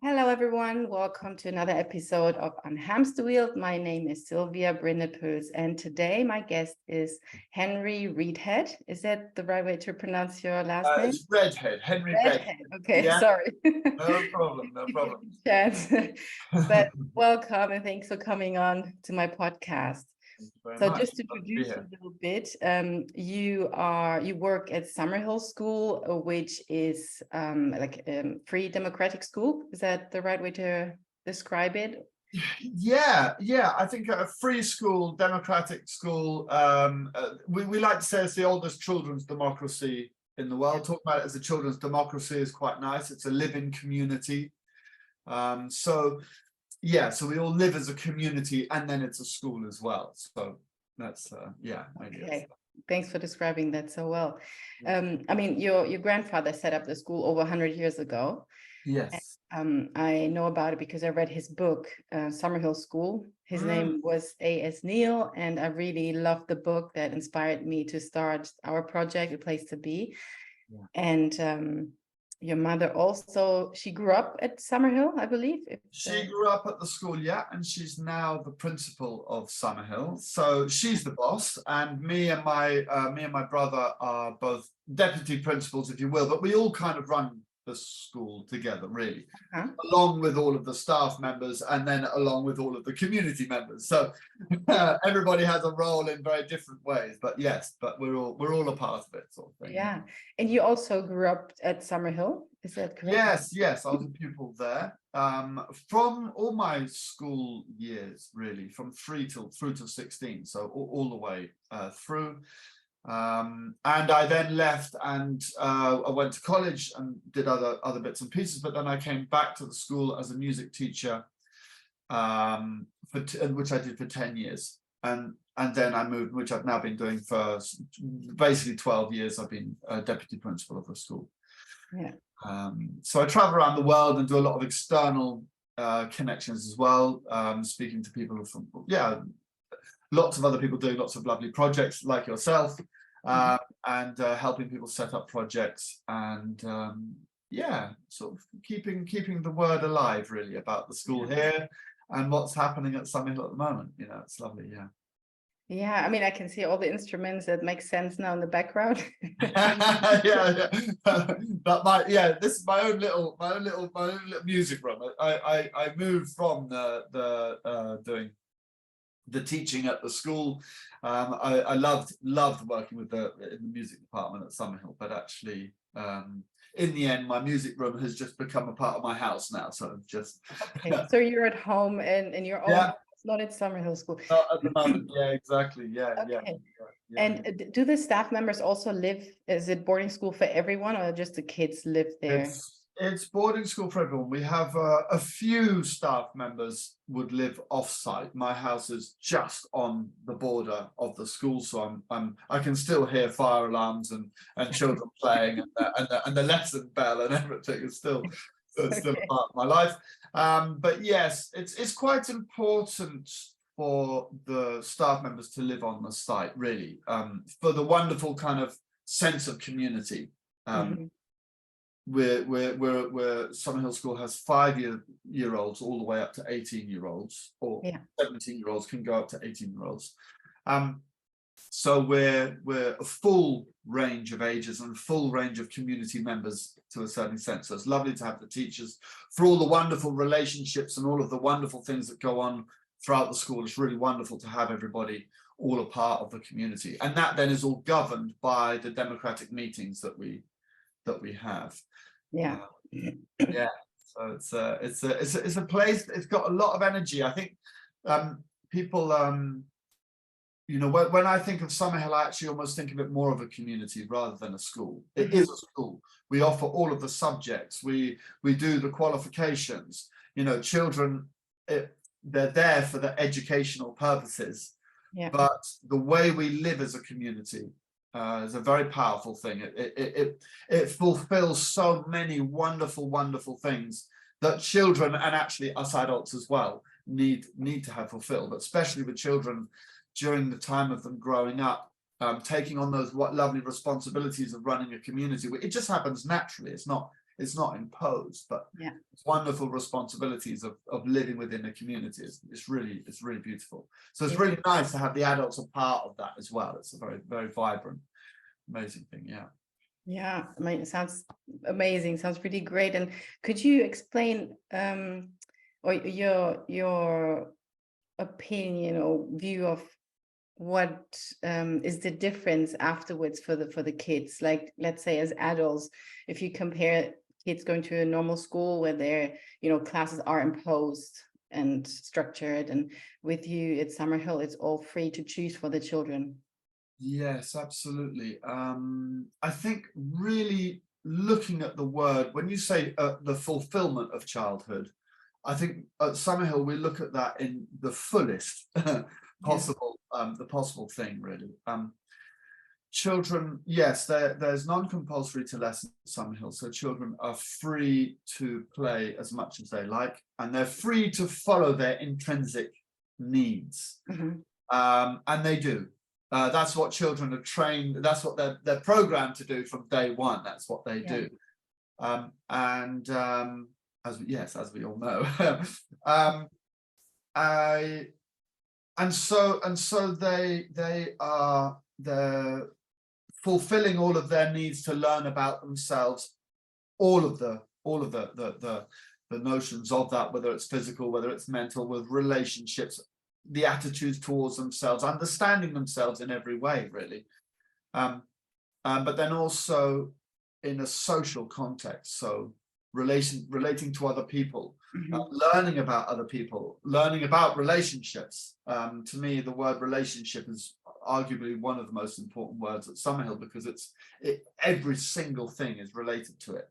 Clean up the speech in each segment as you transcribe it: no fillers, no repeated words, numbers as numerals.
Hello, everyone. Welcome to another episode of UnHamsterwheeled. My name is Sylvia Brindepels, and today my guest is Henry Readhead. Is that the right way to pronounce your last name? It's Readhead, Henry Readhead. Okay, Yeah. sorry. No problem, no problem. Chance. But welcome and thanks for coming on to my podcast. So just to introduce you a little bit, you work at Summerhill School, which is like a free democratic school. Is that the right way to describe it? Yeah. I think a free school, democratic school. We like to say it's the oldest children's democracy in the world. Talk about it as a children's democracy is quite nice. It's a living community. So we all live as a community, and then it's a school as well. So that's okay. Thanks for describing that so well. I mean, your grandfather set up the school over 100 years ago. Yes. And, I know about it because I read his book, Summerhill School. His name was A.S. Neill, and I really loved the book that inspired me to start our project, A Place to Be. Yeah. And your mother also, she grew up at Summerhill, I believe. She grew up at the school, yeah, and she's now the principal of Summerhill. So she's the boss, and me and my brother are both deputy principals, if you will, but we all kind of run the school together, really, along with all of the staff members, and then along with all of the community members. So everybody has a role in very different ways, but yes, but we're all a part of it, sort of thing. Yeah, and you also grew up at Summerhill, is that correct? Yes, I was a pupil there from all my school years, really, from 3 through to 16, so all the way through. And I then left and I went to college and did other bits and pieces, but then I came back to the school as a music teacher, which I did for 10 years. And then I moved, which I've now been doing for basically 12 years. I've been deputy principal of the school. Yeah. So I travel around the world and do a lot of external connections as well, speaking to people from, lots of other people doing lots of lovely projects like yourself, and helping people set up projects, and sort of keeping the word alive, really, about the school here and what's happening at Summerhill at the moment. It's lovely. Yeah, I mean, I can see all the instruments. That makes sense now in the background. But this is my own little music room. I moved from the doing the teaching at the school. I loved working in the music department at Summerhill, but actually in the end my music room has just become a part of my house now, so just okay. So you're at home and your own house, not at Summerhill School. Not at the moment. Exactly. Okay. And do the staff members also live, is it boarding school for everyone, or just the kids live there? It's boarding school for everyone. We have a few staff members would live off-site. My house is just on the border of the school, so I can still hear fire alarms and children playing and the lesson bell and everything is still still part of my life. But yes, it's quite important for the staff members to live on the site, really, for the wonderful kind of sense of community. We're Summerhill School has 5-year-olds all the way up to 18-year-olds, or 17-year-olds can go up to 18-year-olds. So we're a full range of ages and full range of community members to a certain extent. So it's lovely to have the teachers for all the wonderful relationships and all of the wonderful things that go on throughout the school. It's really wonderful to have everybody all a part of the community, and that then is all governed by the democratic meetings that we have. So it's a place. It's got a lot of energy. I think people, when I think of Summerhill, I actually almost think of it more of a community rather than a school. It is a school. We offer all of the subjects. We do the qualifications. Children, they're there for the educational purposes. But the way we live as a community is a very powerful thing. It fulfills so many wonderful things that children, and actually us adults as well, need to have fulfilled, but especially with children during the time of them growing up, taking on those lovely responsibilities of running a community. It just happens naturally. It's not It's not imposed, but it's wonderful responsibilities of living within a community. It's really beautiful. So it's really nice to have the adults a part of that as well. It's a very, very vibrant, amazing thing. Yeah, I mean, it sounds amazing. Sounds pretty great. And could you explain or your opinion or view of what is the difference afterwards for the kids? Like, let's say as adults, if you compare kids going to a normal school where their classes are imposed and structured, and with you at Summerhill, it's all free to choose for the children. Yes, absolutely. I think really looking at the word, when you say the fulfillment of childhood, I think at Summerhill we look at that in the fullest possible, the possible thing, really. Children, yes, there's non-compulsory to lessons at Summerhill, so children are free to play as much as they like, and they're free to follow their intrinsic needs, and they do. That's what children are trained. That's what they're programmed to do from day one. That's what they do, and as we all know, they're fulfilling all of their needs to learn about themselves, all of the notions of that, whether it's physical, whether it's mental, with relationships, the attitudes towards themselves, understanding themselves in every way, really, but then also in a social context, so relating to other people, learning about other people, learning about relationships. To me, the word relationship is arguably one of the most important words at Summerhill, because every single thing is related to it.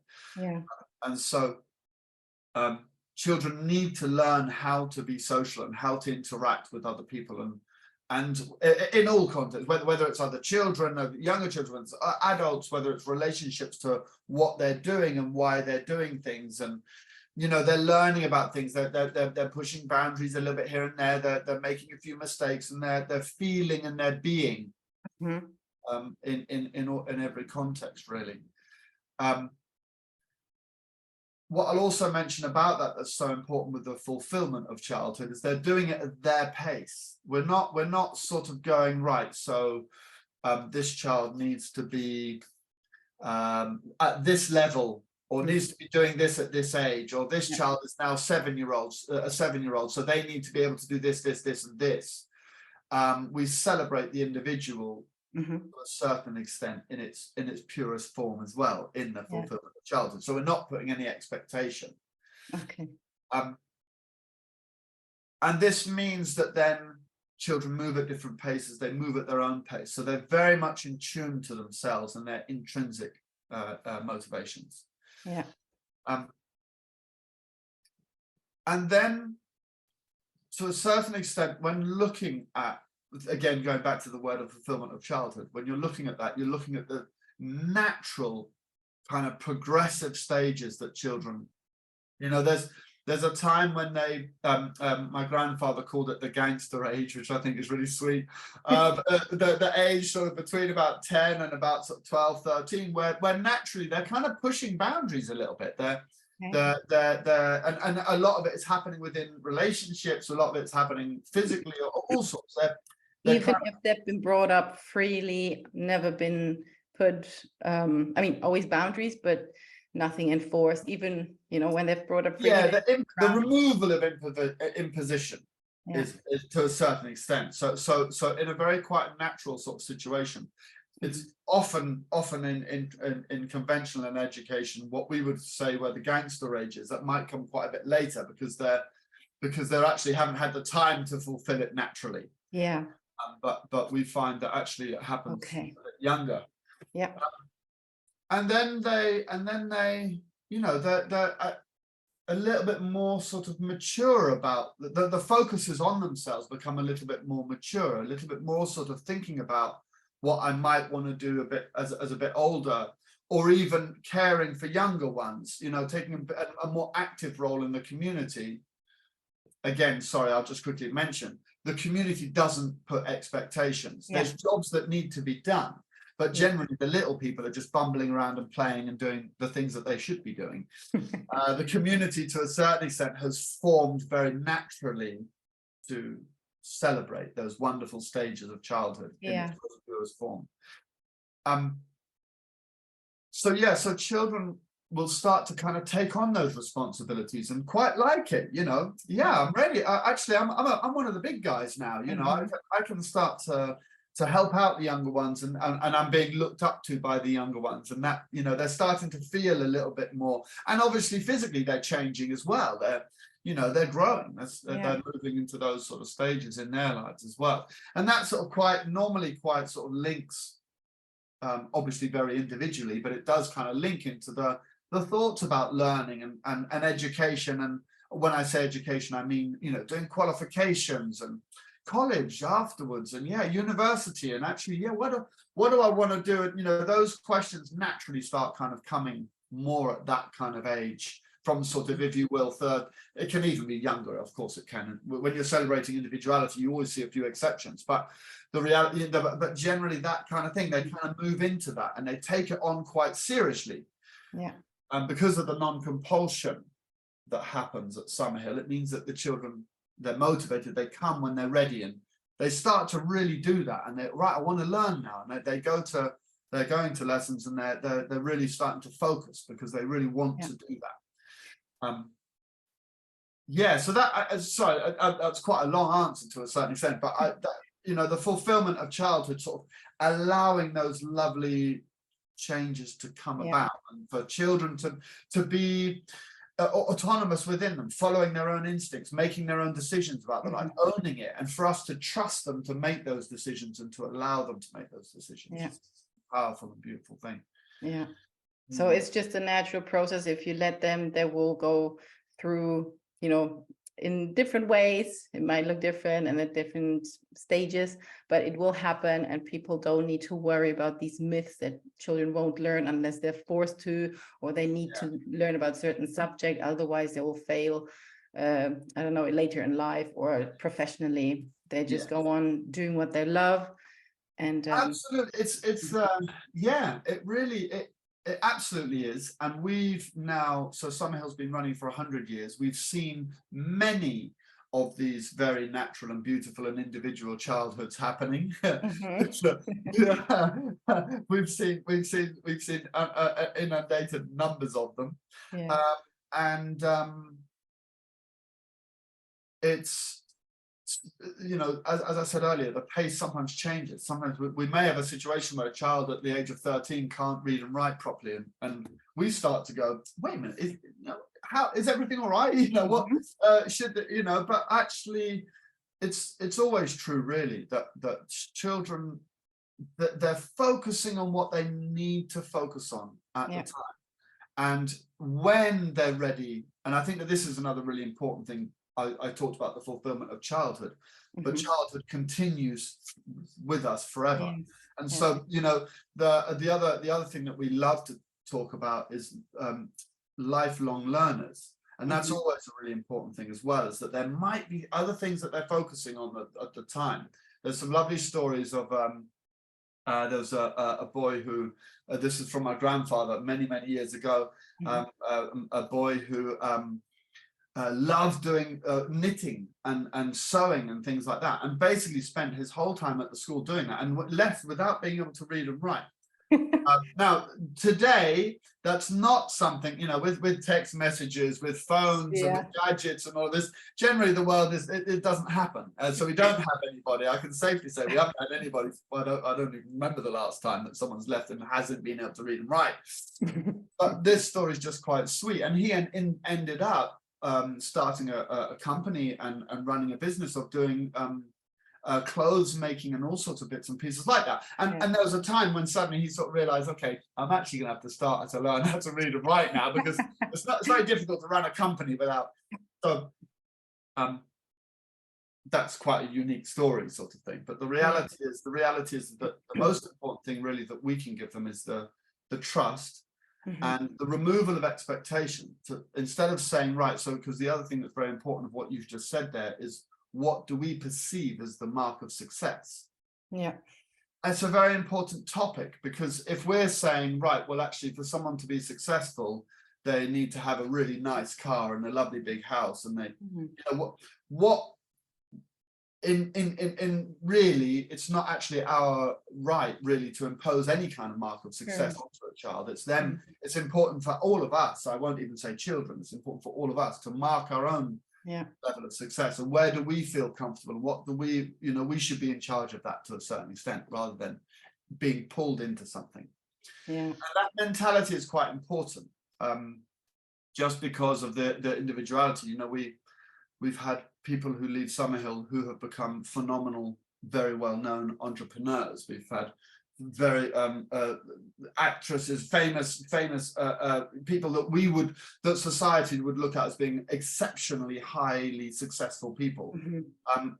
And so children need to learn how to be social and how to interact with other people, and in all contexts, whether it's other children, younger children, adults, whether it's relationships to what they're doing and why they're doing things, and they're learning about things. They're pushing boundaries a little bit here and there. They're making a few mistakes, and they're feeling and they're being in every context, really. What I'll also mention about that's so important with the fulfillment of childhood is they're doing it at their pace. We're not sort of going, right, so this child needs to be at this level, or needs to be doing this at this age, or this child is now a 7-year-old, so they need to be able to do this, and this. We celebrate the individual to a certain extent in its purest form as well, in the fulfillment of childhood. So we're not putting any expectation. And this means that then children move at different paces. They move at their own pace. So they're very much in tune to themselves and their intrinsic motivations. And then, to a certain extent, when looking at, again, going back to the word of fulfillment of childhood, when you're looking at that, you're looking at the natural kind of progressive stages that children, there's a time when they, my grandfather called it the gangster age, which I think is really sweet. The age sort of between about 10 and about 12, 13, where naturally they're kind of pushing boundaries a little bit. And a lot of it is happening within relationships. A lot of it's happening physically, all sorts. Even if they've been brought up freely, never been put, always boundaries, but nothing enforced, even, when they've brought up freely. The removal of imposition is to a certain extent. So in a very quite natural sort of situation, it's often in conventional and education, what we would say were the gangster ages, that might come quite a bit later, because they're actually haven't had the time to fulfill it naturally. But we find that actually it happens a bit younger. And then they they're a little bit more sort of mature about the focuses on themselves, become a little bit more mature, a little bit more sort of thinking about what I might want to do a bit as a bit older, or even caring for younger ones, taking a more active role in the community. Again, sorry, I'll just quickly mention, the community doesn't put expectations. There's jobs that need to be done. but generally the little people are just bumbling around and playing and doing the things that they should be doing. The community, to a certain extent, has formed very naturally to celebrate those wonderful stages of childhood in its purest form. So children will start to kind of take on those responsibilities and quite like it, you know. Yeah, I'm ready. I'm one of the big guys now, you know. I can start to help out the younger ones, and I'm being looked up to by the younger ones, and that, you know, they're starting to feel a little bit more, and obviously physically they're changing as well. They're growing. They're moving into those sort of stages in their lives as well, and that sort of quite sort of links, obviously very individually, but it does kind of link into the thoughts about learning and education. And when I say education, I mean, you know, doing qualifications and college afterwards, and university, and actually, what do I want to do? You know, those questions naturally start kind of coming more at that kind of age, from sort of, if you will, third. It can even be younger, of course it can. When you're celebrating individuality, you always see a few exceptions, but the reality, but generally that kind of thing, they kind of move into that and they take it on quite seriously. And because of the non-compulsion that happens at Summerhill, it means that the children, they're motivated, they come when they're ready, and they start to really do that, and they're right, I want to learn now, and they're going to lessons, and they're really starting to focus because they really want to do that. So that's quite a long answer to a certain extent, but the fulfillment of childhood, sort of allowing those lovely changes to come about, and for children to be autonomous within them, following their own instincts, making their own decisions about their life, owning it, and for us to trust them to make those decisions and to allow them to make those decisions. It's a powerful and beautiful thing. So it's just a natural process. If you let them, they will go through, you know, in different ways. It might look different and at different stages, but it will happen, and people don't need to worry about these myths that children won't learn unless they're forced to, or they need to learn about certain subject, otherwise they will fail, I don't know, later in life or professionally. They just go on doing what they love. And absolutely, it absolutely is. And we've now, so Summerhill's been running for 100 years. We've seen many of these very natural and beautiful and individual childhoods happening. We've seen inundated numbers of them. It's, you know, as I said earlier, the pace sometimes changes. Sometimes we may have a situation where a child at the age of 13 can't read and write properly, and we start to go, wait a minute, how is everything all right? You know, what but actually it's always true, really, that children, that they're focusing on what they need to focus on at the time, and when they're ready. And I think that this is another really important thing. I talked about the fulfillment of childhood, but childhood continues with us forever. And so, you know, the other thing that we love to talk about is lifelong learners, and that's always a really important thing as well, is that there might be other things that they're focusing on at the time. There's some lovely stories of there was a boy who, this is from my grandfather many years ago, a boy who loved doing knitting and sewing and things like that, and basically spent his whole time at the school doing that, and left without being able to read and write. Now, today, that's not something, you know, with text messages, with phones and with gadgets and all this, generally the world it doesn't happen. So we don't have anybody, I can safely say we haven't had anybody, I don't even remember the last time that someone's left and hasn't been able to read and write. But this story is just quite sweet, and he ended up starting a company and running a business of doing clothes making and all sorts of bits and pieces like that. And there was a time when suddenly he sort of realized, okay, I'm actually gonna have to start to learn how to read and write now, because it's very difficult to run a company without. So that's quite a unique story, sort of thing. But the reality is that the most important thing really that we can give them is the trust. And the removal of expectation, instead of saying, right, so, because the other thing that's very important of what you've just said there is, what do we perceive as the mark of success? it's a very important topic, because if we're saying, right, well, actually, for someone to be successful, they need to have a really nice car and a lovely big house, and they, you know, what in really, it's not actually our right really to impose any kind of mark of success onto a child. It's them. It's important for all of us. I won't even say children. It's important for all of us to mark our own level of success, and where do we feel comfortable, and what do we, you know, we should be in charge of that to a certain extent, rather than being pulled into something. And that mentality is quite important, just because of the individuality. You know, we've had people who leave Summerhill who have become phenomenal, very well-known entrepreneurs. We've had very actresses, famous people that society would look at as being exceptionally highly successful people.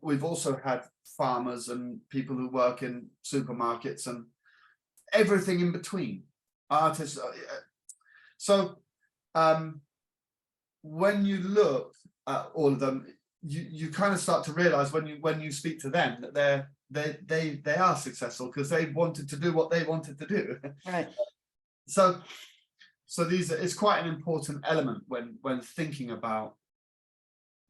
We've also had farmers and people who work in supermarkets and everything in between, artists. So when you look at all of them, you kind of start to realize when you speak to them that they are successful because they wanted to do what they wanted to do. Right. So it's quite an important element when thinking about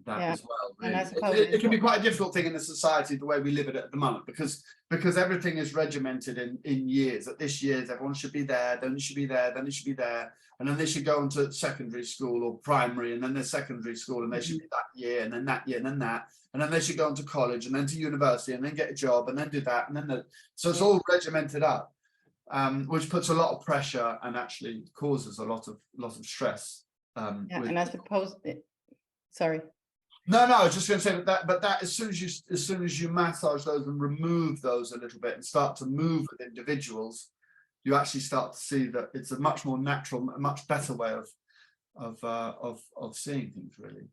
that as well. Really. And I suppose it can be quite a difficult thing in the society, the way we live it at the moment, because everything is regimented in years. At this year's, everyone should be there, then it should be there, then it should be there, and then they should go into secondary school or primary, and then there's secondary school, and they should be that year, and then that year, and then that, and then they should go into college, and then to university, and then get a job, and then do that, and then so it's all regimented up, which puts a lot of pressure and actually causes a lot of stress. And I suppose, sorry. No, I was just going to say that as soon as you massage those and remove those a little bit and start to move with individuals, you actually start to see that it's a much more natural, a much better way of seeing things, really.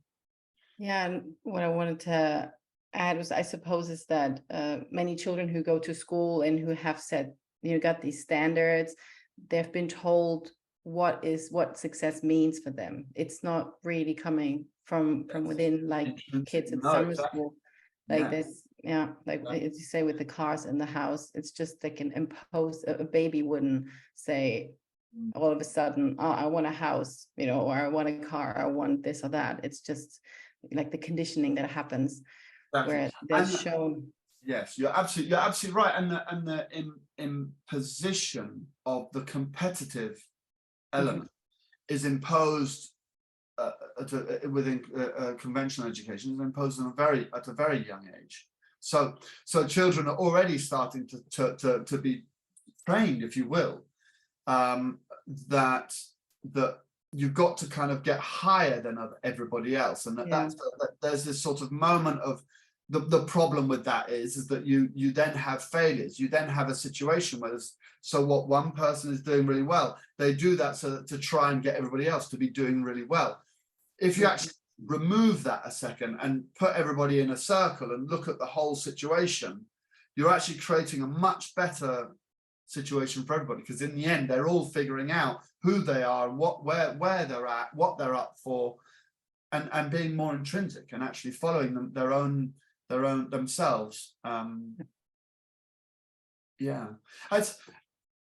Yeah, and what I wanted to add was, I suppose, is that many children who go to school and who have said, got these standards, they've been told what success means for them. It's not really coming from within, like kids at summer school, like this. Like as you say, with the cars in the house, it's just they can impose. A baby wouldn't say all of a sudden, oh, I want a house, or I want a car, or I want this or that. It's just like the conditioning that happens, where they're shown. Yes, you're absolutely right, and the imposition of the competitive element is imposed within conventional education, is imposed at a very young age. So children are already starting to be trained, if you will, that you've got to kind of get higher than everybody else, and that there's this sort of moment of the problem with that is that you then have failures. You then have a situation where so what one person is doing really well, they do that to try and get everybody else to be doing really well. If you actually remove that a second and put everybody in a circle and look at the whole situation, you're actually creating a much better situation for everybody, because in the end they're all figuring out who they are and where they're at, what they're up for, and being more intrinsic and actually following their own themselves. It's,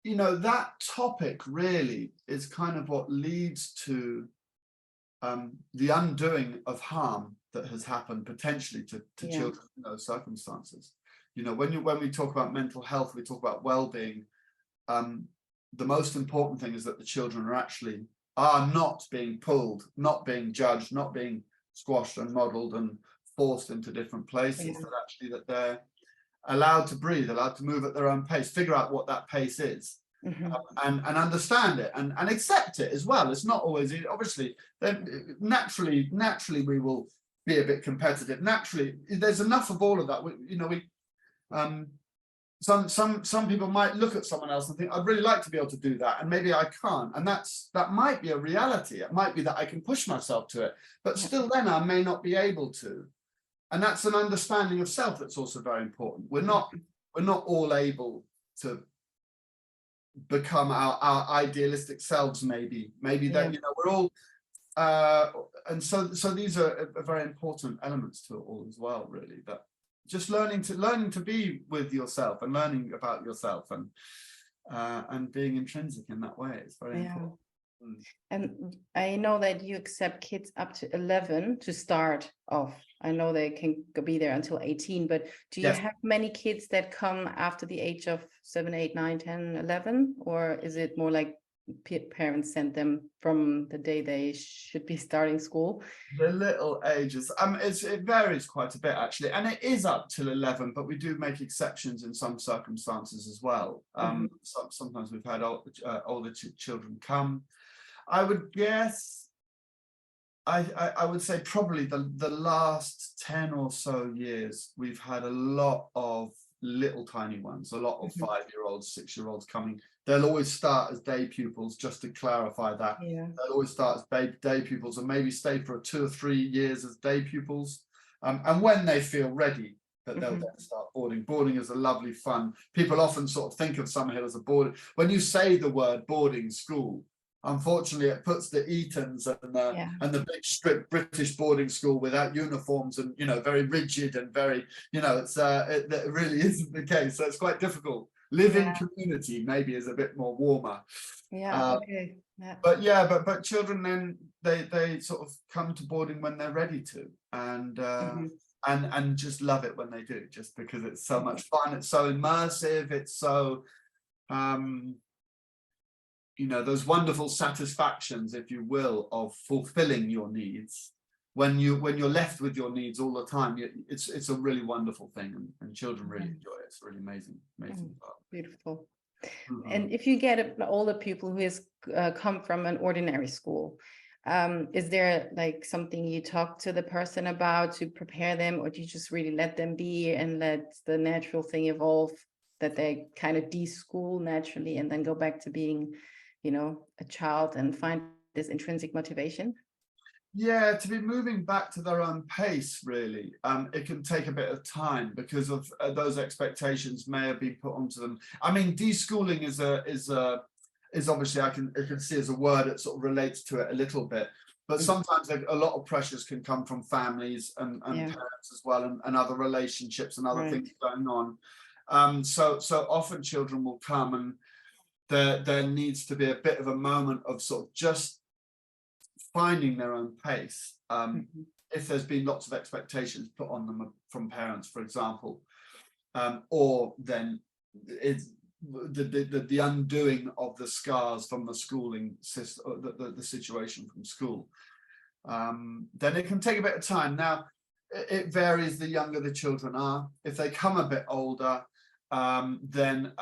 that topic really is kind of what leads to the undoing of harm that has happened potentially to children in those circumstances. When we talk about mental health, we talk about well-being. The most important thing is that the children are not being pulled, not being judged, not being squashed and modeled and forced into different places, that they're allowed to breathe, allowed to move at their own pace, figure out what that pace is, and understand it and accept it as well. It's not always, obviously, naturally we will be a bit competitive. Naturally, there's enough of all of that. Some people might look at someone else and think, I'd really like to be able to do that, and maybe I can't, and that might be a reality. It might be that I can push myself to it, but still then I may not be able to. And that's an understanding of self that's also very important. We're not all able to become our idealistic selves, maybe that we're all and so these are very important elements to it all as well, really, that just learning to be with yourself and learning about yourself and being intrinsic in that way. It's very important. And I know that you accept kids up to 11 to start off. I know they can be there until 18, but do you have many kids that come after the age of 7, 8, 9, 10, 11? Or is it more like parents send them from the day they should be starting school? The little ages, it varies quite a bit actually, and it is up till 11, but we do make exceptions in some circumstances as well. Sometimes we've had older children come. I would guess, I would say probably the last 10 or so years, we've had a lot of little tiny ones, a lot of 5-year-olds, 6-year-olds coming. They'll always start as day pupils, just to clarify that. They'll always start as day pupils and maybe stay for 2 or 3 years as day pupils. And when they feel ready, that they'll then start boarding. Boarding is a lovely fun. People often sort of think of Summerhill as a boarding. When you say the word boarding school, unfortunately, it puts the Etons and the big strict British boarding school without uniforms and, very rigid and very, it really isn't the case. So it's quite difficult. Living community maybe is a bit more warmer. But children then they sort of come to boarding when they're ready to, and just love it when they do, just because it's so much fun. It's so immersive. It's so those wonderful satisfactions, if you will, of fulfilling your needs. When you're left with your needs all the time, it's a really wonderful thing, and children really enjoy it. It's really amazing beautiful. And if you get an older pupil who has come from an ordinary school, is there like something you talk to the person about to prepare them, or do you just really let them be and let the natural thing evolve, that they kind of de-school naturally and then go back to being a child and find this intrinsic motivation? To be moving back to their own pace, really. It can take a bit of time because of those expectations may have been put onto them. I mean, deschooling is obviously I can see as a word that sort of relates to it a little bit, but sometimes a lot of pressures can come from families and parents as well, and other relationships and other things going on. So often children will come, and there needs to be a bit of a moment of sort of just finding their own pace. If there's been lots of expectations put on them from parents, for example, or then it's the undoing of the scars from the schooling system, the situation from school, then it can take a bit of time. Now, it varies the younger the children are. If they come a bit older, then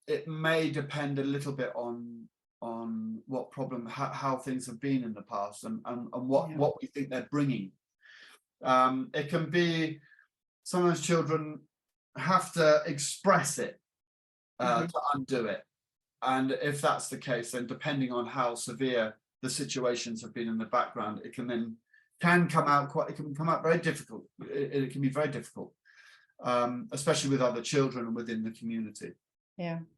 it may depend a little bit on what problem, how things have been in the past, and what we think they're bringing. It can be sometimes children have to express it to undo it, and if that's the case, then depending on how severe the situations have been in the background, it can come out very difficult. It can be very difficult, especially with other children and within the community.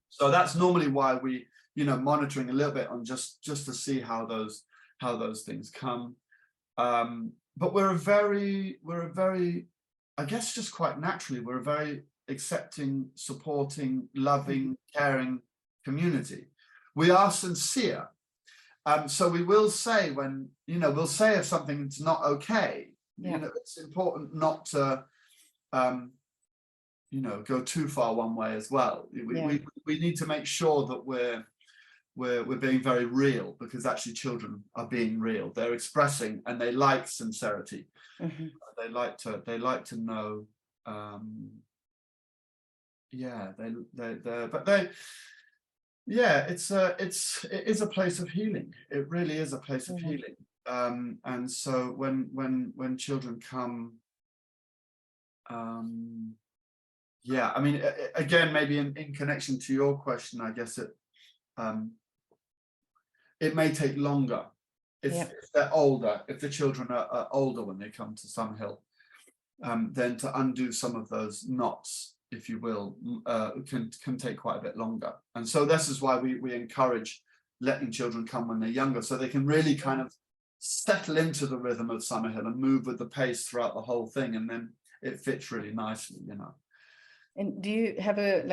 So that's normally why we, monitoring a little bit on just to see how those things come. But we're a very, I guess just quite naturally, we're a very accepting, supporting, loving, caring community. We are sincere. So we will say when, we'll say if something's not okay. It's important not to go too far one way as well. We need to make sure that we're being very real, because actually children are being real. They're expressing, and they like sincerity. They like to know. It is a place of healing. It really is a place of healing. And so when children come, I mean, again, maybe in connection to your question, I guess it may take longer if they're older, if the children are older when they come to Summerhill, then to undo some of those knots, if you will, can take quite a bit longer. And so this is why we encourage letting children come when they're younger, so they can really kind of settle into the rhythm of Summerhill and move with the pace throughout the whole thing. And then it fits really nicely, you know. And do you have a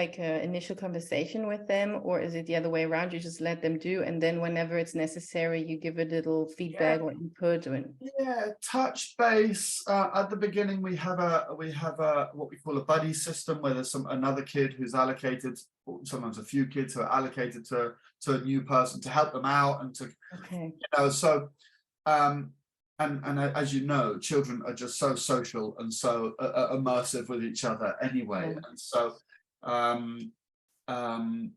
initial conversation with them, or is it the other way around? You just let them do, and then whenever it's necessary, you give a little feedback or input? Yeah, touch base. At the beginning, we have a what we call a buddy system, where there's another kid who's allocated, or sometimes a few kids who are allocated to a new person to help them out and to, you know, so and as you know, children are just so social and so immersive with each other anyway, and so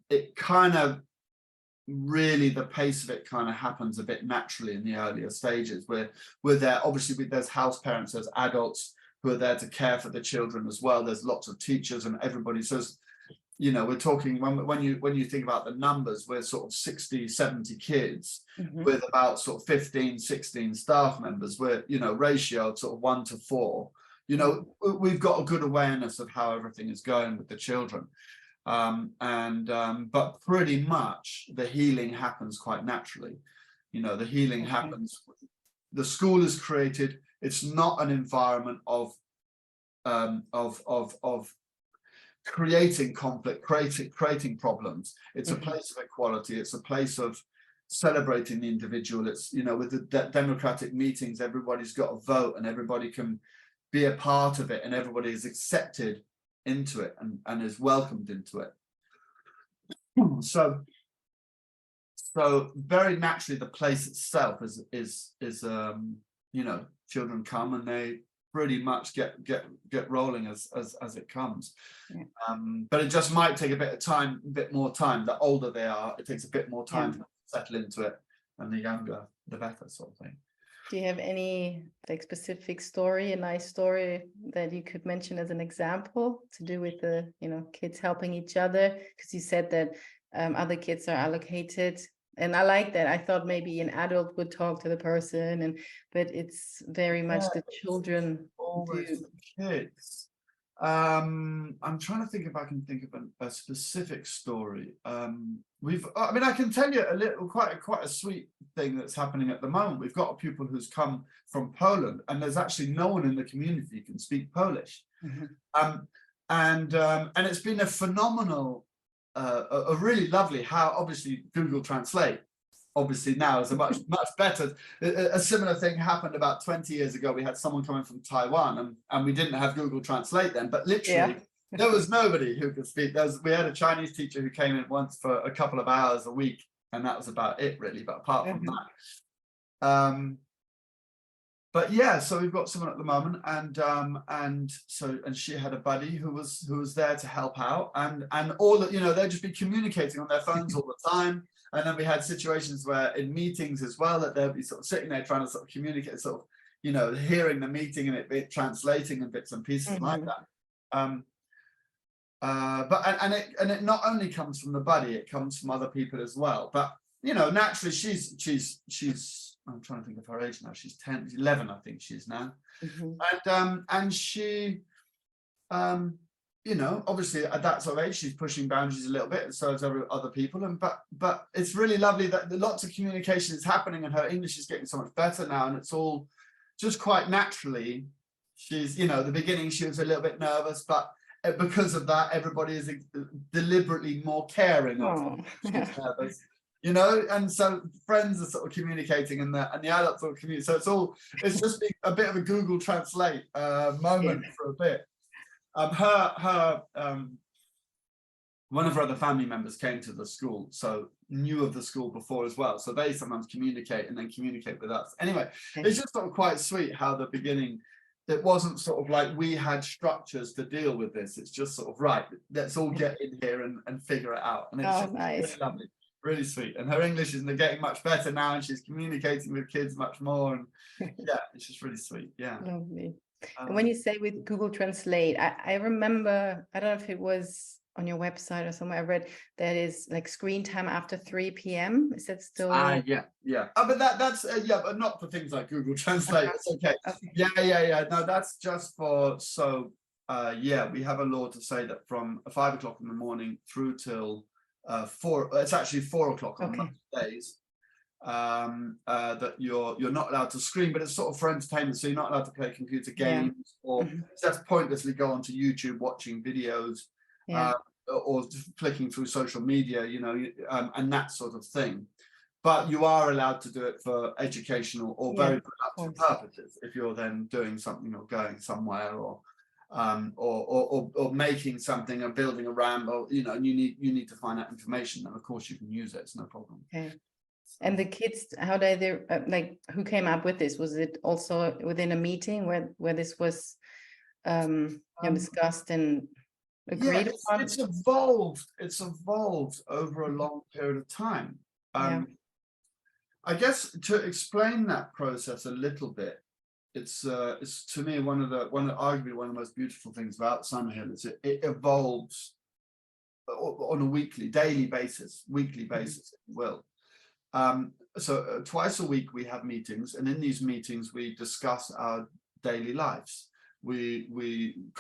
it kind of really, the pace of it kind of happens a bit naturally in the earlier stages. We're there, obviously there's house parents, there's adults who are there to care for the children as well. There's lots of teachers and everybody. So, you know, we're talking, when you think about the numbers, we're sort of 60, 70 kids with about sort of 15, 16 staff members. We're, you know, ratio sort of 1 to 4. You know, we've got a good awareness of how everything is going with the children. But pretty much the healing happens quite naturally. You know, the healing happens. The school is created. It's not an environment of creating conflict, creating problems. It's a place of equality. It's a place of celebrating the individual. It's, you know, with the democratic meetings, everybody's got a vote and everybody can be a part of it, and everybody is accepted into it and is welcomed into it. So very naturally, the place itself is you know, children come and they pretty much get rolling as it comes. But it just might take a bit more time. The older they are, it takes a bit more time to settle into it, and the younger, the better, sort of thing. Do you have any specific story, a nice story that you could mention as an example to do with the, you know, kids helping each other? Because you said that other kids are allocated, and I like that. I thought maybe an adult would talk to the person, but it's very much the children. Always the kids. I'm trying to think if I can think of a specific story. I mean, I can tell you a little, quite a sweet thing that's happening at the moment. We've got a pupil who's come from Poland, and there's actually no one in the community who can speak Polish. And it's been a phenomenal, a really lovely, how obviously Google Translate obviously now is a much better. A similar thing happened about 20 years ago. We had someone coming from Taiwan, and we didn't have Google Translate then, but literally there was nobody who could speak. We had a Chinese teacher who came in once for a couple of hours a week, and that was about it really. But apart from that, but yeah, so we've got someone at the moment, and she had a buddy who was there to help out, and all that, you know, they'd just be communicating on their phones all the time. And then we had situations where in meetings as well, that they'll be sort of sitting there trying to sort of communicate, sort of, you know, hearing the meeting and it translating and bits and pieces like that. But it not only comes from the buddy, it comes from other people as well. But, you know, naturally she's I'm trying to think of her age now. She's 11, I think she is now. And she, you know, obviously at that sort of age, she's pushing boundaries a little bit, and so is other people. But it's really lovely that lots of communication is happening, and her English is getting so much better now, and it's all just quite naturally. She's, you know, the beginning she was a little bit nervous, but because of that, everybody is deliberately more caring of her. She's nervous, you know, and so friends are sort of communicating, and the adults sort of communicate. So it's just been a bit of a Google Translate moment for a bit. One of her other family members came to the school, so knew of the school before as well. So they sometimes communicate and then communicate with us. Anyway, it's just sort of quite sweet how the beginning, it wasn't sort of like we had structures to deal with this. It's just sort of, right, let's all get in here and figure it out. And it's nice. Really lovely, really sweet. And her English is getting much better now, and she's communicating with kids much more. And yeah, it's just really sweet. Yeah. Lovely. And when you say with Google Translate, I remember, I don't know if it was on your website or somewhere, I read that is like screen time after 3 p.m. Is that still? Yeah. But that's but not for things like Google Translate. It's okay. Yeah. No, that's just for, so we have a law to say that from 5 o'clock in the morning through till 4. It's actually 4 o'clock on most days. that you're not allowed to screen, but it's sort of for entertainment, so you're not allowed to play computer games or just pointlessly go onto YouTube watching videos, or just clicking through social media, and that sort of thing. But you are allowed to do it for educational or very productive purposes if you're then doing something or going somewhere or making something or building a ramp, or and you need to find out information, and of course you can use it, it's no problem. Okay. And the kids, how did they like, who came up with this? Was it also within a meeting where this was discussed and agreed upon? It's evolved over a long period of time. I guess to explain that process a little bit, it's to me arguably one of the most beautiful things about Summerhill is it evolves on a daily basis, if you will. So twice a week we have meetings, and in these meetings we discuss our daily lives. We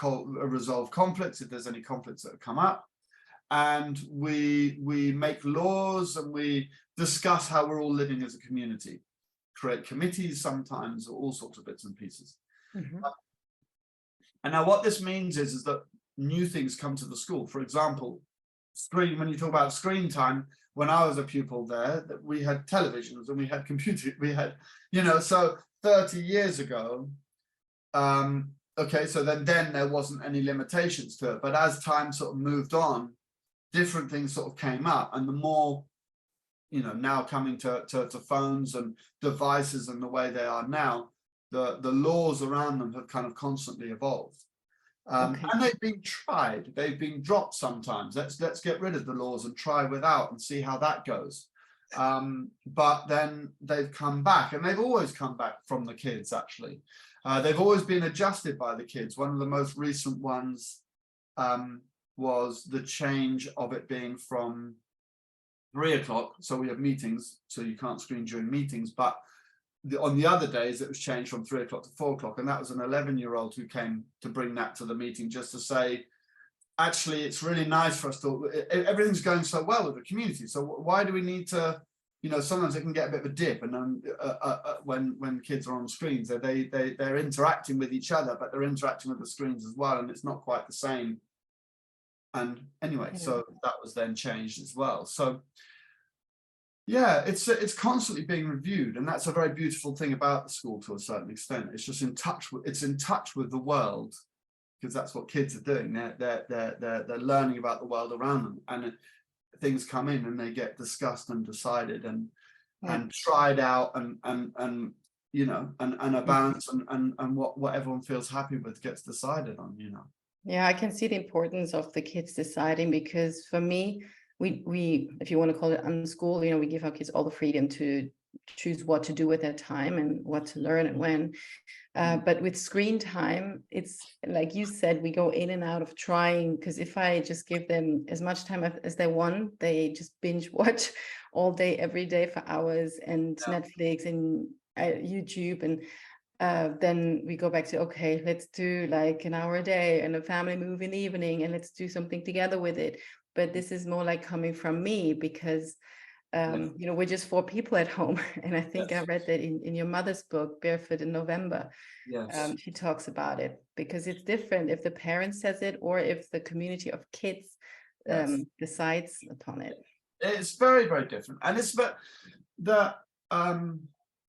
resolve conflicts if there's any conflicts that have come up, and we make laws, and we discuss how we're all living as a community, create committees sometimes, all sorts of bits and pieces. And now what this means is that new things come to the school. For example, when you talk about screen time, when I was a pupil there, that we had televisions and we had so 30 years ago, so then there wasn't any limitations to it. But as time sort of moved on, different things sort of came up, and the more, now coming to phones and devices and the way they are now, the laws around them have kind of constantly evolved. And they've been tried, they've been dropped sometimes. Let's get rid of the laws and try without and see how that goes. But then they've come back, and they've always come back from the kids, actually. They've always been adjusted by the kids. One of the most recent ones was the change of it being from 3 o'clock. So we have meetings, so you can't screen during meetings, but on the other days it was changed from 3 o'clock to 4 o'clock, and that was an 11-year-old who came to bring that to the meeting, just to say, actually it's really nice for us to, everything's going so well with the community, so why do we need to, sometimes it can get a bit of a dip, and then when kids are on screens, they're interacting with each other, but they're interacting with the screens as well, and it's not quite the same. And anyway, so that was then changed as well. So it's constantly being reviewed, and that's a very beautiful thing about the school to a certain extent. It's just in touch with the world, because that's what kids are doing. They're learning about the world around them, and things come in and they get discussed and decided and tried out and a balance and what everyone feels happy with gets decided on. I can see the importance of the kids deciding, because for me, we if you want to call it unschool, we give our kids all the freedom to choose what to do with their time and what to learn and when. But with screen time, it's like you said, we go in and out of trying, because if I just give them as much time as they want, they just binge watch all day, every day for hours, and Netflix and YouTube, and then we go back to, okay, let's do like an hour a day and a family movie in the evening, and let's do something together with it. But this is more like coming from me, because we're just 4 people at home, and I think I read that in your mother's book, Barefoot in November. She talks about it, because it's different if the parent says it or if the community of kids decides upon it. It's very, very different, and it's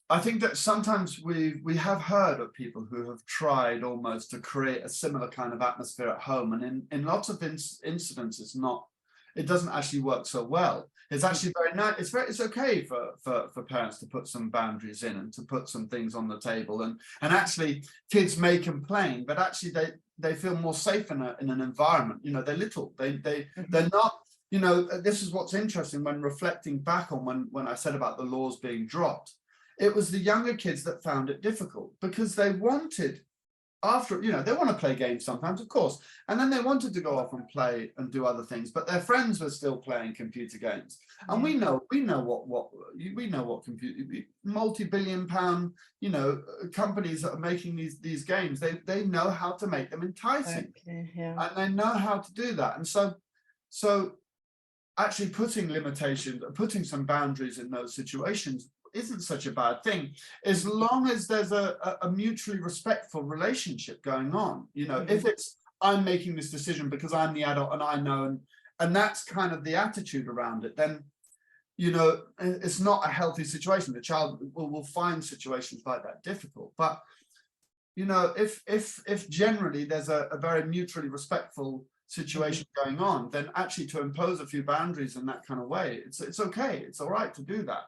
I think that sometimes we have heard of people who have tried almost to create a similar kind of atmosphere at home, and in lots of incidents it doesn't actually work so well. It's actually very nice. It's okay for parents to put some boundaries in and to put some things on the table, and actually kids may complain, but actually they feel more safe in an environment. They're little. They're not. This is what's interesting when reflecting back on when I said about the laws being dropped. It was the younger kids that found it difficult, because they wanted, they want to play games sometimes, of course, and then they wanted to go off and play and do other things, but their friends were still playing computer games. And we know what multi-billion-pound companies that are making these games, they know how to make them enticing, and they know how to do that. And so actually putting limitations, putting some boundaries in those situations isn't such a bad thing, as long as there's a mutually respectful relationship going on. You know, if it's, I'm making this decision because I'm the adult and I know, and that's kind of the attitude around it, then, you know, it's not a healthy situation. The child will find situations like that difficult. But, you know, if generally there's a very mutually respectful situation going on, then actually to impose a few boundaries in that kind of way, it's okay. It's all right to do that.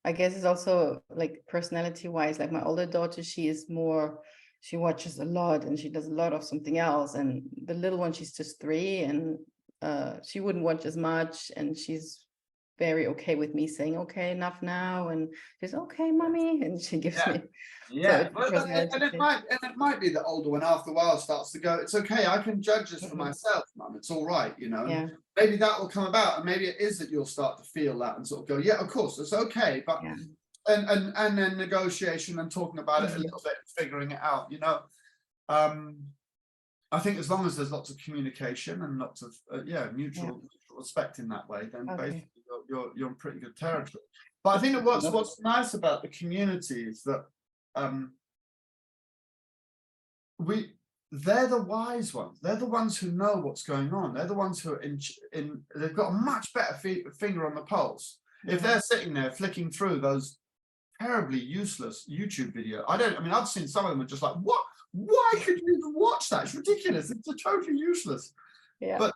I guess it's also like personality wise, like my older daughter, she watches a lot and she does a lot of something else, and the little one, she's just 3 and she wouldn't watch as much, and she's very okay with me saying okay, enough now, and she's okay, mommy, and she gives me and it might be the older one after a while starts to go, it's okay, I can judge this for myself, mum, it's all right, you know. Maybe that will come about, and maybe it is that you'll start to feel that and sort of go, yeah, of course, it's okay, but and then negotiation and talking about it a little bit, figuring it out, you know. I think as long as there's lots of communication and lots of mutual respect in that way, then basically you're in pretty good territory. But I think that what's nice about the community is that they're the wise ones. They're the ones who know what's going on. They're the ones who are they've got a much better finger on the pulse. If they're sitting there flicking through those terribly useless YouTube videos, I've seen some of them are just like, what? Why could you even watch that? It's ridiculous. It's totally useless. But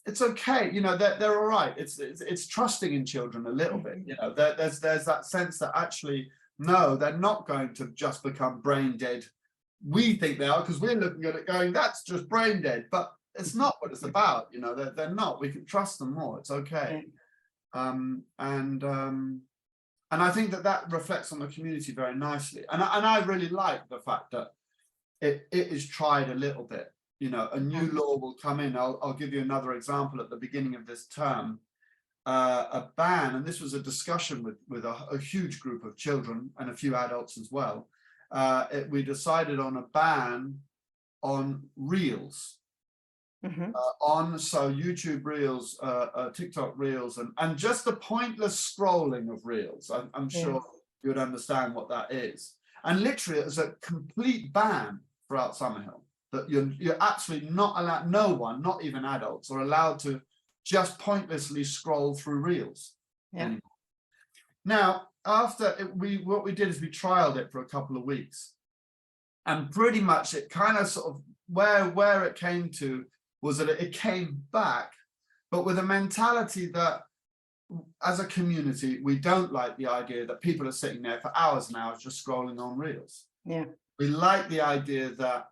it's okay. You know, they're all right. It's trusting in children a little bit. You know, there's that sense that actually, no, they're not going to just become brain dead. We think they are because we're looking at it going, that's just brain dead. But it's not what it's about. You know, they're not. We can trust them more. It's okay. And I think that reflects on the community very nicely. And I really like the fact that it is tried a little bit. You know, a new law will come in. I'll give you another example. At the beginning of this term, a ban, and this was a discussion with a huge group of children and a few adults as well. We decided on a ban on reels, so YouTube reels, TikTok reels, and just the pointless scrolling of reels. I'm sure you would understand what that is. And literally, it was a complete ban throughout Summerhill, that you're absolutely not allowed, no one, not even adults, are allowed to just pointlessly scroll through reels anymore. Now, after what we did is we trialed it for a couple of weeks, and pretty much it kind of sort of where it came to was that it came back, but with a mentality that as a community, we don't like the idea that people are sitting there for hours and hours just scrolling on reels. We like the idea that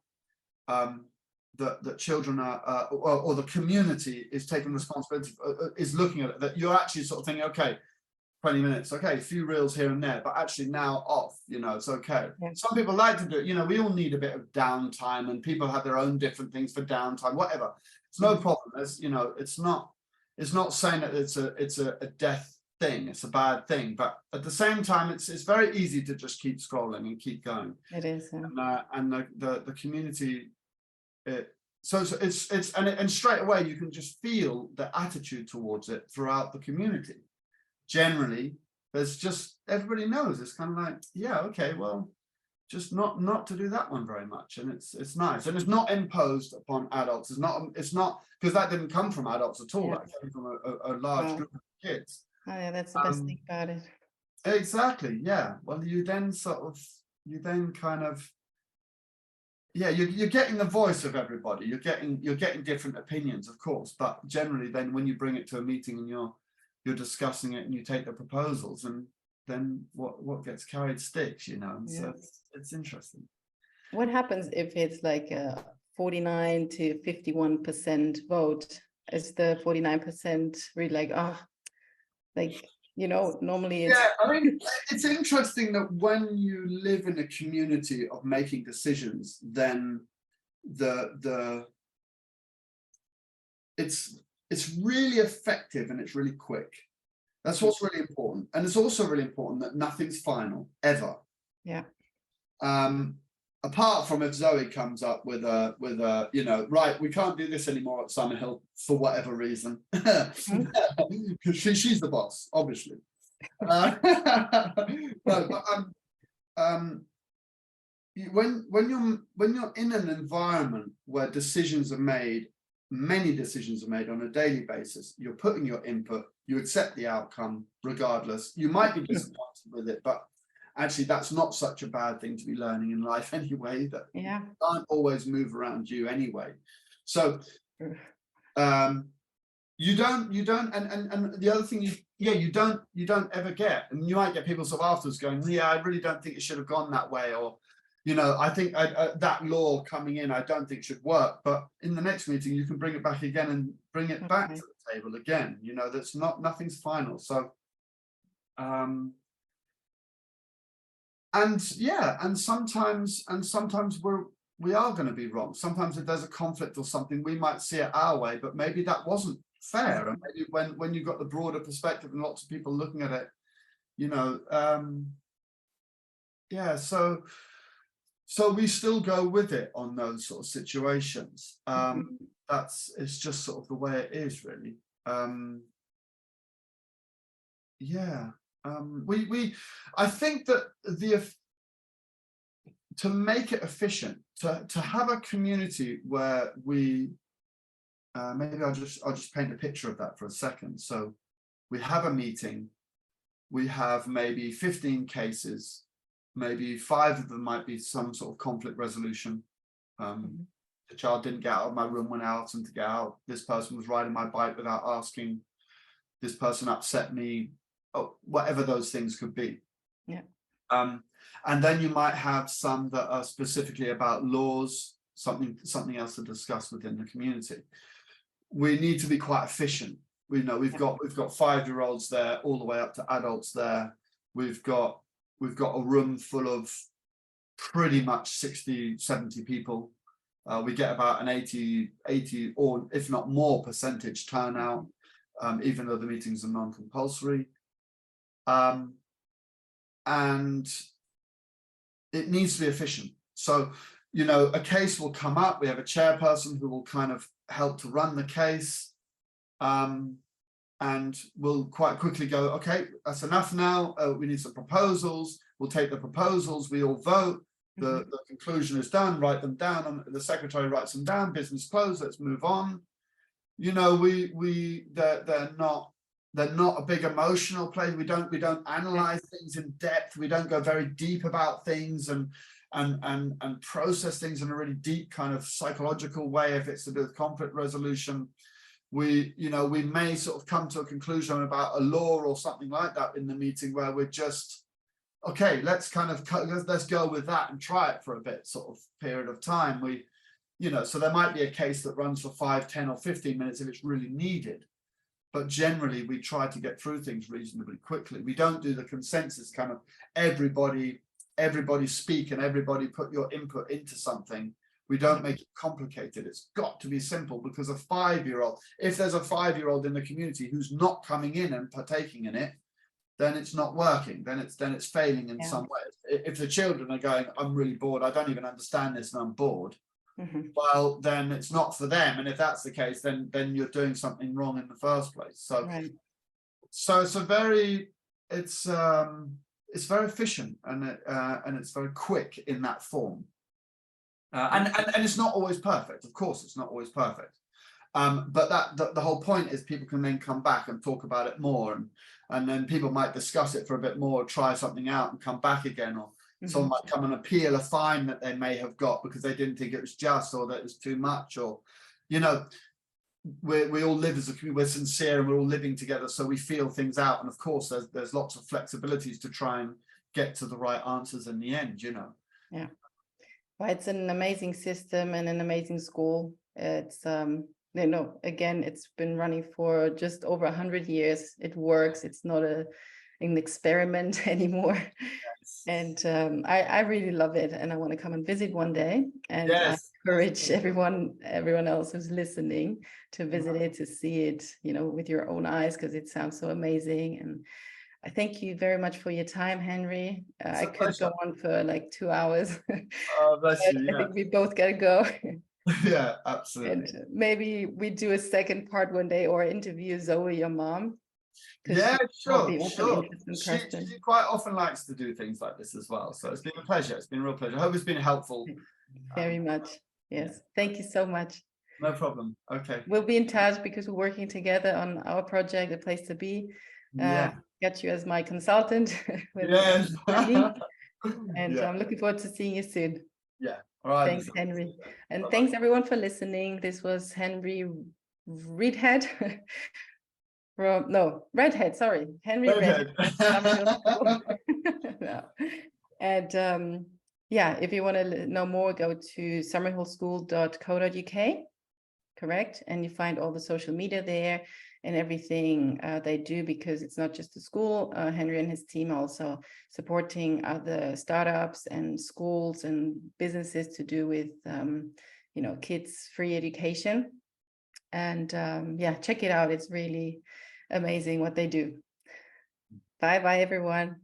that children are, or the community is taking responsibility, is looking at it, that you're actually sort of thinking, okay, 20 minutes, okay, a few reels here and there, but actually now off, you know, it's okay. Some people like to do it, you know, we all need a bit of downtime, and people have their own different things for downtime, whatever. It's no problem. It's, you know, it's not saying that it's a death thing, it's a bad thing, but at the same time, it's very easy to just keep scrolling and keep going. It is. And the community, so it's and straight away you can just feel the attitude towards it throughout the community. Generally, there's just, everybody knows, it's kind of like, yeah, okay, well, just not to do that one very much, and it's nice, and it's not imposed upon adults. It's not because that didn't come from adults at all. That came from a large group of kids. Oh yeah, that's the best thing about it. Exactly. Yeah. Well, you're getting the voice of everybody. You're getting different opinions, of course, but generally, then when you bring it to a meeting and you're discussing it and you take the proposals, and then what gets carried sticks, you know. And so it's interesting. What happens if it's like a 49 to 51% vote? Is the 49% really like, you know, normally it's... I mean, it's interesting that when you live in a community of making decisions, then it's really effective and it's really quick. That's what's really important. And it's also really important that nothing's final, ever. Apart from if Zoe comes up with a you know, right, we can't do this anymore at Summerhill for whatever reason. Because she's the boss, obviously. No, but when you're in an environment where decisions are made, many decisions are made on a daily basis, you're putting your input, you accept the outcome regardless. You might be disappointed with it, but actually that's not such a bad thing to be learning in life anyway, that you can't always move around you anyway. So you don't and the other thing you don't ever get, and you might get people sort of afterwards going, yeah, I really don't think it should have gone that way, or I think that law coming in, I don't think should work. But in the next meeting, you can bring it back again and bring it back to the table again. That's nothing's final. So, and sometimes we are going to be wrong. Sometimes if there's a conflict or something, we might see it our way, but maybe that wasn't fair. And maybe when you've got the broader perspective and lots of people looking at it, So we still go with it on those sort of situations. It's just sort of the way it is, really. I think that to make it efficient, to have a community where we maybe I'll just paint a picture of that for a second. So we have a meeting, we have maybe 15 cases. Maybe 5 of them might be some sort of conflict resolution. The child didn't get out of my room when I asked him to get out. This person was riding my bike without asking. This person upset me. Whatever those things could be. And then you might have some that are specifically about laws, something else to discuss within the community. We need to be quite efficient. We've got 5-year-olds there, all the way up to adults there. We've got a room full of pretty much 60, 70 people. We get about an 80 or if not more percentage turnout, even though the meetings are non-compulsory. And it needs to be efficient. So, a case will come up. We have a chairperson who will kind of help to run the case. And we'll quite quickly go, okay, that's enough now. We need some proposals. We'll take the proposals. We all vote. The conclusion is done. Write them down. And the secretary writes them down. Business closed. Let's move on. They're not a big emotional place. We don't analyze things in depth. We don't go very deep about things and process things in a really deep kind of psychological way if it's to do with conflict resolution. We may sort of come to a conclusion about a law or something like that in the meeting where we're just, okay, let's go with that and try it for a bit sort of period of time. So there might be a case that runs for 5, 10 or 15 minutes if it's really needed. But generally we try to get through things reasonably quickly. We don't do the consensus kind of everybody speak and everybody put your input into something. We don't make it complicated. It's got to be simple, because if there's a 5-year-old in the community who's not coming in and partaking in it, then it's not working. Then it's failing in some way. If the children are going, I'm really bored, I don't even understand this and I'm bored, well, then it's not for them. And if that's the case, then you're doing something wrong in the first place. So it's very efficient and it's very quick in that form. And it's not always perfect. Of course, it's not always perfect. But the whole point is people can then come back and talk about it more, and then people might discuss it for a bit more, try something out and come back again, or someone might come and appeal a fine that they may have got because they didn't think it was just, or that it was too much, or we all live as a community, we're sincere and we're all living together, so we feel things out, and of course there's lots of flexibilities to try and get to the right answers in the end. Well, it's an amazing system and an amazing school. It's again, it's been running for just over 100 years. It works. It's not an experiment anymore. Yes. And I really love it, and I want to come and visit one day. And I encourage everyone else who's listening to visit it, to see it, with your own eyes, because it sounds so amazing. And I thank you very much for your time, Henry. I could go on for like 2 hours. Oh, bless you. Yeah. I think we both gotta go. Yeah, absolutely. And maybe we do a second part one day, or interview Zoe, your mom. Yeah, sure. Person. She quite often likes to do things like this as well. So it's been a pleasure. It's been a real pleasure. I hope it's been helpful. Very much. Yes. Yeah. Thank you so much. No problem. Okay. We'll be in touch because we're working together on our project, A Place to Be. Got you as my consultant. Yes. And I'm looking forward to seeing you soon. Yeah. All right. Thanks, Henry. And thanks everyone for listening. This was Henry Readhead. Readhead, sorry. Henry Readhead. No. And if you want to know more, go to summerhillschool.co.uk, correct? And you find all the social media there and everything they do, because it's not just a school. Henry and his team are also supporting other startups and schools and businesses to do with, kids' free education. And check it out. It's really amazing what they do. Bye, everyone.